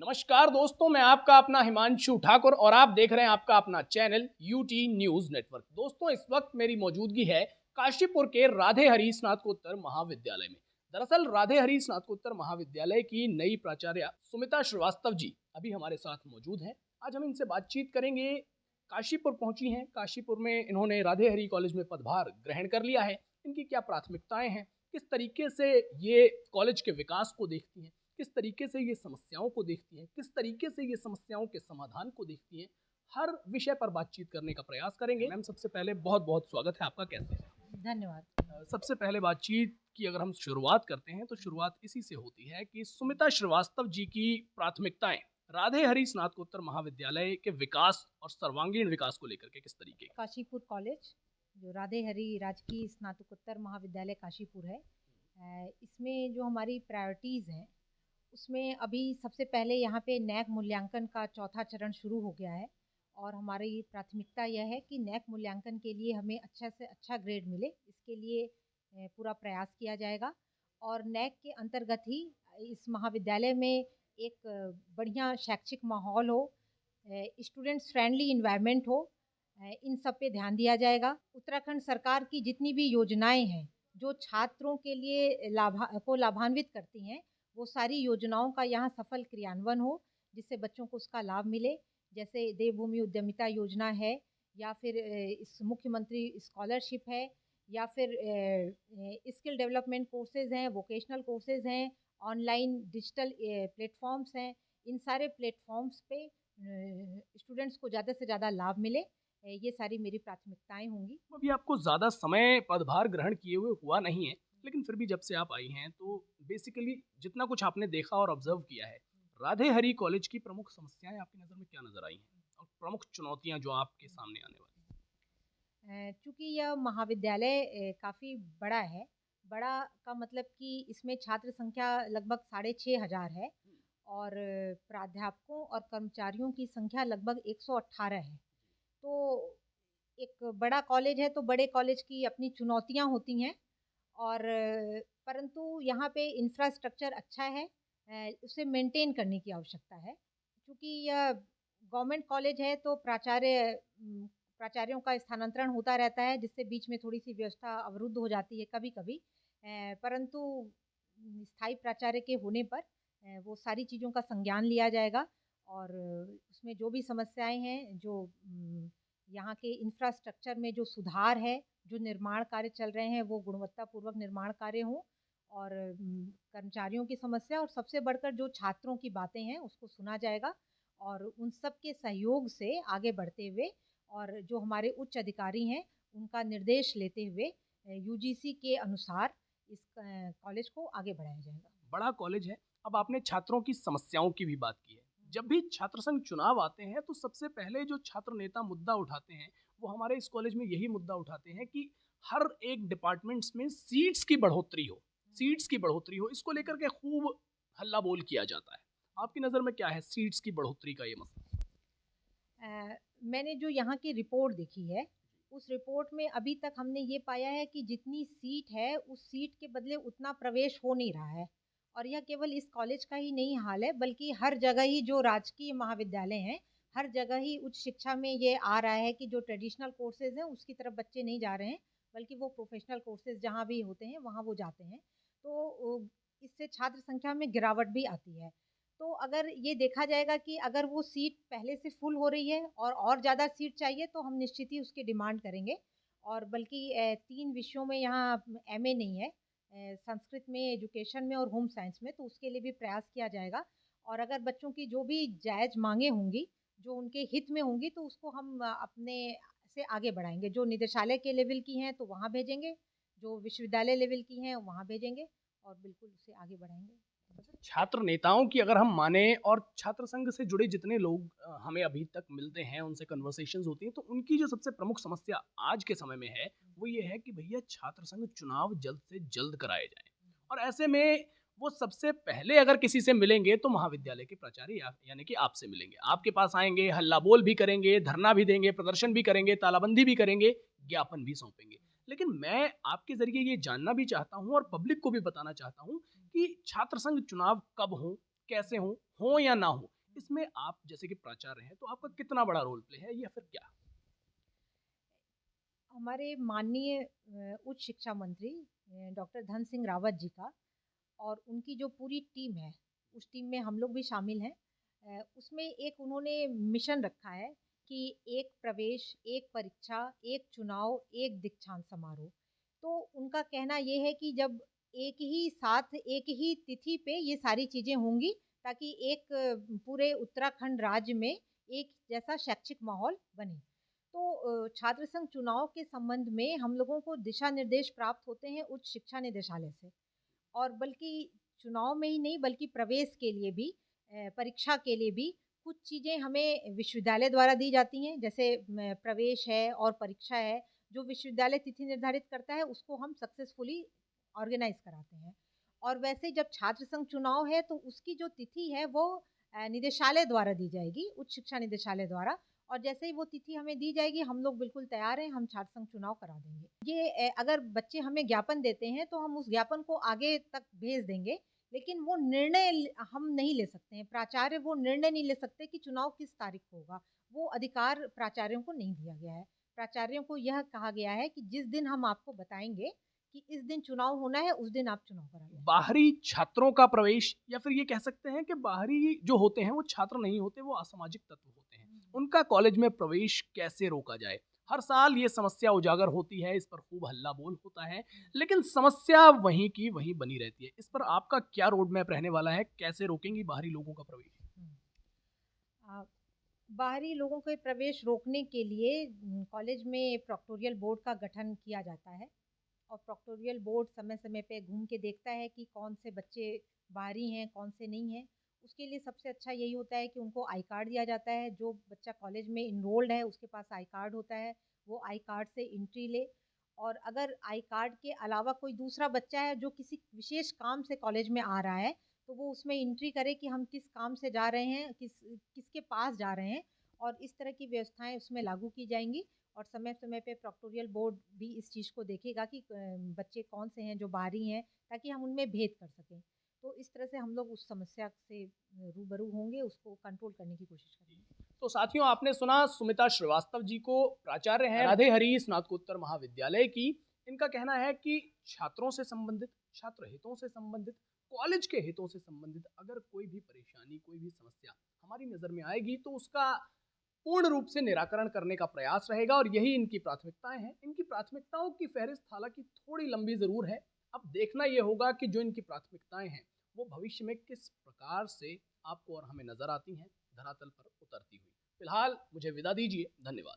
नमस्कार दोस्तों, मैं आपका अपना हिमांशु ठाकुर और आप देख रहे हैं आपका अपना चैनल यूटी न्यूज नेटवर्क। दोस्तों, इस वक्त मेरी मौजूदगी है काशीपुर के राधे हरि स्नातकोत्तर महाविद्यालय में। दरअसल राधे हरि स्नातकोत्तर महाविद्यालय की नई प्राचार्य सुमिता श्रीवास्तव जी अभी हमारे साथ मौजूद हैं। आज हम इनसे बातचीत करेंगे। काशीपुर पहुंची हैं, काशीपुर में इन्होंने राधे हरि कॉलेज में पदभार ग्रहण कर लिया है। इनकी क्या प्राथमिकताएं हैं, किस तरीके से ये कॉलेज के विकास को देखती हैं, किस तरीके से ये समस्याओं को देखती हैं, किस तरीके से ये समस्याओं के समाधान को देखती हैं, हर विषय पर बातचीत करने का प्रयास करेंगे। मैम, सबसे पहले बहुत बहुत स्वागत है आपका। कैसे हैं? धन्यवाद। सबसे पहले बातचीत की अगर हम शुरुआत करते हैं तो शुरुआत इसी से होती है कि सुमिता श्रीवास्तव जी की प्राथमिकताएं राधे हरि स्नातकोत्तर महाविद्यालय के विकास और सर्वांगीण विकास को लेकर के किस तरीके की? काशीपुर कॉलेज जो राधे हरि राजकीय स्नातकोत्तर महाविद्यालय काशीपुर है, इसमें जो हमारी प्रायोरिटीज़ हैं उसमें अभी सबसे पहले यहाँ पे नैक मूल्यांकन का चौथा चरण शुरू हो गया है और हमारी प्राथमिकता यह है कि नैक मूल्यांकन के लिए हमें अच्छा से अच्छा ग्रेड मिले, इसके लिए पूरा प्रयास किया जाएगा। और नैक के अंतर्गत ही इस महाविद्यालय में एक बढ़िया शैक्षिक माहौल हो, स्टूडेंट्स फ्रेंडली इन्वायरमेंट हो, इन सब पे ध्यान दिया जाएगा। उत्तराखंड सरकार की जितनी भी योजनाएं हैं जो छात्रों के लिए लाभान्वित करती हैं, वो सारी योजनाओं का यहाँ सफल क्रियान्वयन हो जिससे बच्चों को उसका लाभ मिले। जैसे देवभूमि उद्यमिता योजना है, या फिर इस मुख्यमंत्री स्कॉलरशिप है, या फिर स्किल डेवलपमेंट कोर्सेज हैं, वोकेशनल कोर्सेज हैं, ऑनलाइन डिजिटल प्लेटफॉर्म्स हैं। इन सारे प्लेटफॉर्म्स पे स्टूडेंट्स को ज़्यादा से ज़्यादा लाभ मिले, ये सारी मेरी प्राथमिकताएं होंगी। अभी आपको ज़्यादा समय पदभार ग्रहण किए हुए हुआ नहीं है, लेकिन फिर भी जब से आप आई हैं तो बेसिकली जितना कुछ आपने देखा और ऑब्जर्व किया है, राधे हरि कॉलेज की प्रमुख समस्याएं आपकी नज़र में क्या नज़र आई हैं और प्रमुख चुनौतियां जो आपके सामने आने वाली हैं? चूँकि यह महाविद्यालय काफ़ी बड़ा है, बड़ा का मतलब कि इसमें छात्र संख्या लगभग 6,500 है और प्राध्यापकों और कर्मचारियों की संख्या लगभग 118 है। तो एक बड़ा कॉलेज है तो बड़े कॉलेज की अपनी चुनौतियाँ होती हैं, और परंतु यहाँ पे इंफ्रास्ट्रक्चर अच्छा है, उसे मेंटेन करने की आवश्यकता है। क्योंकि यह गवर्नमेंट कॉलेज है तो प्राचार्यों का स्थानांतरण होता रहता है, जिससे बीच में थोड़ी सी व्यवस्था अवरुद्ध हो जाती है कभी-कभी, परंतु स्थायी प्राचार्य के होने पर वो सारी चीज़ों का संज्ञान लिया जाएगा और उसमें जो भी समस्याएं हैं, जो यहाँ के इंफ्रास्ट्रक्चर में जो सुधार है, जो निर्माण कार्य चल रहे हैं, वो गुणवत्तापूर्वक निर्माण कार्य हों, और कर्मचारियों की समस्या और सबसे बढ़कर जो छात्रों की बातें हैं उसको सुना जाएगा और उन सब के सहयोग से आगे बढ़ते हुए, और जो हमारे उच्च अधिकारी हैं उनका निर्देश लेते हुए यूजीसी के अनुसार इस कॉलेज को आगे बढ़ाया जाएगा। बड़ा कॉलेज है। अब आपने छात्रों की समस्याओं की भी बात की है। जब भी छात्र संघ चुनाव आते हैं तो सबसे पहले जो छात्र नेता मुद्दा उठाते हैं वो हमारे इस कॉलेज में यही मुद्दा उठाते हैं कि हर एक डिपार्टमेंट्स में सीट्स की बढ़ोतरी हो, सीट्स की बढ़ोतरी हो। इसको लेकर के खूब हल्ला बोल किया जाता है। आपकी नज़र में क्या है सीट्स की बढ़ोतरी का ये मसला? मैंने जो यहाँ की रिपोर्ट देखी है, उस रिपोर्ट में अभी तक हमने ये पाया है कि जितनी सीट है उस सीट के बदले उतना प्रवेश हो नहीं रहा है। और यह केवल इस कॉलेज का ही नहीं हाल है, बल्कि हर जगह ही जो राजकीय महाविद्यालय हैं, हर जगह ही उच्च शिक्षा में ये आ रहा है कि जो ट्रेडिशनल कोर्सेज हैं उसकी तरफ बच्चे नहीं जा रहे हैं, बल्कि वो प्रोफेशनल कोर्सेज जहाँ भी होते हैं वहाँ वो जाते हैं। तो इससे छात्र संख्या में गिरावट भी आती है। तो अगर ये देखा जाएगा कि अगर वो सीट पहले से फुल हो रही है और ज़्यादा सीट चाहिए, तो हम निश्चित ही उसकी डिमांड करेंगे। और बल्कि 3 विषयों में यहाँ एमए नहीं है, संस्कृत में, एजुकेशन में और होम साइंस में, तो उसके लिए भी प्रयास किया जाएगा। और अगर बच्चों की जो भी जायज़ मांगे होंगी, जो उनके हित में होंगी, तो उसको हम अपने से आगे बढ़ाएंगे। जो निदेशालय के लेवल की हैं तो वहाँ भेजेंगे, जो विश्वविद्यालय लेवल की हैं वहाँ भेजेंगे, और बिल्कुल उसे आगे बढ़ाएंगे। छात्र नेताओं की अगर हम माने और छात्र संघ से जुड़े जितने लोग हमें अभी तक मिलते हैं, उनसे कन्वर्सेशंस होती हैं, तो उनकी जो सबसे प्रमुख समस्या आज के समय में है वो ये है कि भैया छात्र संघ चुनाव जल्द से जल्द कराए जाएं। और ऐसे में वो सबसे पहले अगर किसी से मिलेंगे तो महाविद्यालय के प्राचार्य यानी कि आपसे मिलेंगे, आपके पास आएंगे, हल्ला बोल भी करेंगे, धरना भी देंगे, प्रदर्शन भी करेंगे, तालाबंदी भी करेंगे, ज्ञापन भी सौंपेंगे। लेकिन मैं आपके जरिए ये जानना भी चाहता हूँ और पब्लिक को भी बताना चाहता हूँ कि छात्र संघ चुनाव कब हों, कैसे हो या ना हो, इसमें आप जैसे कि प्राचार्य हैं तो आपका कितना बड़ा रोल प्ले है या फिर क्या? हमारे माननीय उच्च शिक्षा मंत्री डॉक्टर धन सिंह रावत जी का और उनकी जो पूरी टीम है, उस टीम में हम लोग भी शामिल हैं। उसमें एक उन्होंने मिशन रखा है कि एक प्रवेश, एक परीक्षा, एक चुनाव, एक दीक्षांत समारोह। तो उनका कहना ये है कि जब एक ही साथ, एक ही तिथि पे ये सारी चीज़ें होंगी, ताकि एक पूरे उत्तराखंड राज्य में एक जैसा शैक्षिक माहौल बने। तो छात्र संघ चुनाव के संबंध में हम लोगों को दिशा निर्देश प्राप्त होते हैं उच्च शिक्षा निदेशालय से। और बल्कि चुनाव में ही नहीं, बल्कि प्रवेश के लिए भी, परीक्षा के लिए भी कुछ चीज़ें हमें विश्वविद्यालय द्वारा दी जाती हैं। जैसे प्रवेश है और परीक्षा है, जो विश्वविद्यालय तिथि निर्धारित करता है उसको हम सक्सेसफुली ऑर्गेनाइज कराते हैं। और वैसे जब छात्र संघ चुनाव है तो उसकी जो तिथि है वो निदेशालय द्वारा दी जाएगी, उच्च शिक्षा निदेशालय द्वारा। और जैसे ही वो तिथि हमें दी जाएगी, हम लोग बिल्कुल तैयार हैं, हम छात्र संघ चुनाव करा देंगे। ये अगर बच्चे हमें ज्ञापन देते हैं तो हम उस ज्ञापन को आगे तक भेज देंगे, लेकिन वो निर्णय हम नहीं ले सकते हैं। प्राचार्य वो निर्णय नहीं ले सकते कि चुनाव किस तारीख को होगा। वो अधिकार प्राचार्यों को नहीं दिया गया है। प्राचार्यों को यह कहा गया है कि जिस दिन हम आपको बताएंगे कि इस दिन चुनाव होना है, उस दिन आप चुनाव करा लें। बाहरी छात्रों का प्रवेश या फिर ये कह सकते हैं कि बाहरी जो होते हैं वो छात्र नहीं होते, वो असामाजिक तत्व होते हैं, उनका कॉलेज में प्रवेश कैसे रोका जाए? हर साल ये समस्या उजागर होती है, इस पर खूब हल्ला बोल होता है, लेकिन समस्या वहीं की वहीं बनी रहती है। इस पर आपका क्या रोड मैप रहने वाला है? कैसे रोकेंगी बाहरी लोगों का प्रवेश? आ, बाहरी लोगों के प्रवेश रोकने के लिए कॉलेज में प्रोक्टोरियल बोर्ड का गठन किया जाता है। और प्रोक्टोरियल बोर्ड समय समय पे घूम के देखता है कि कौन से बच्चे बाहरी हैं, कौन से नहीं हैं। उसके लिए सबसे अच्छा यही होता है कि उनको आई कार्ड दिया जाता है। जो बच्चा कॉलेज में इनरोल्ड है उसके पास आई कार्ड होता है, वो आई कार्ड से एंट्री ले। और अगर आई कार्ड के अलावा कोई दूसरा बच्चा है जो किसी विशेष काम से कॉलेज में आ रहा है, तो वो उसमें एंट्री करे कि हम किस काम से जा रहे हैं, किसके पास जा रहे हैं। और इस तरह की व्यवस्थाएं उसमें लागू की जाएंगी। और समय समय पे प्रोक्टोरियल बोर्ड भी इस चीज़ को देखेगा कि बच्चे कौन से हैं जो बाहरी हैं, ताकि हम उनमें भेद कर सकें। तो इस तरह से हम लोग उस समस्या से रूबरू होंगे, उसको कंट्रोल करने की कोशिश करेंगे। तो साथियों, आपने सुना सुमिता श्रीवास्तव जी को, प्राचार्य हैं राधे हरी स्नातकोत्तर महाविद्यालय की। इनका कहना है कि छात्रों से संबंधित, छात्र हितों से संबंधित, कॉलेज के हितों से संबंधित अगर कोई भी परेशानी, कोई भी समस्या हमारी नजर में आएगी तो उसका पूर्ण रूप से निराकरण करने का प्रयास रहेगा और यही इनकी प्राथमिकताएं हैं। इनकी प्राथमिकताओं की फहरिस्त हालांकि थोड़ी लंबी जरूर है। अब देखना यह होगा कि जो इनकी प्राथमिकताएं हैं वो भविष्य में किस प्रकार से आपको और हमें नजर आती हैं, धरातल पर उतरती हुई। फिलहाल मुझे विदा दीजिए। धन्यवाद।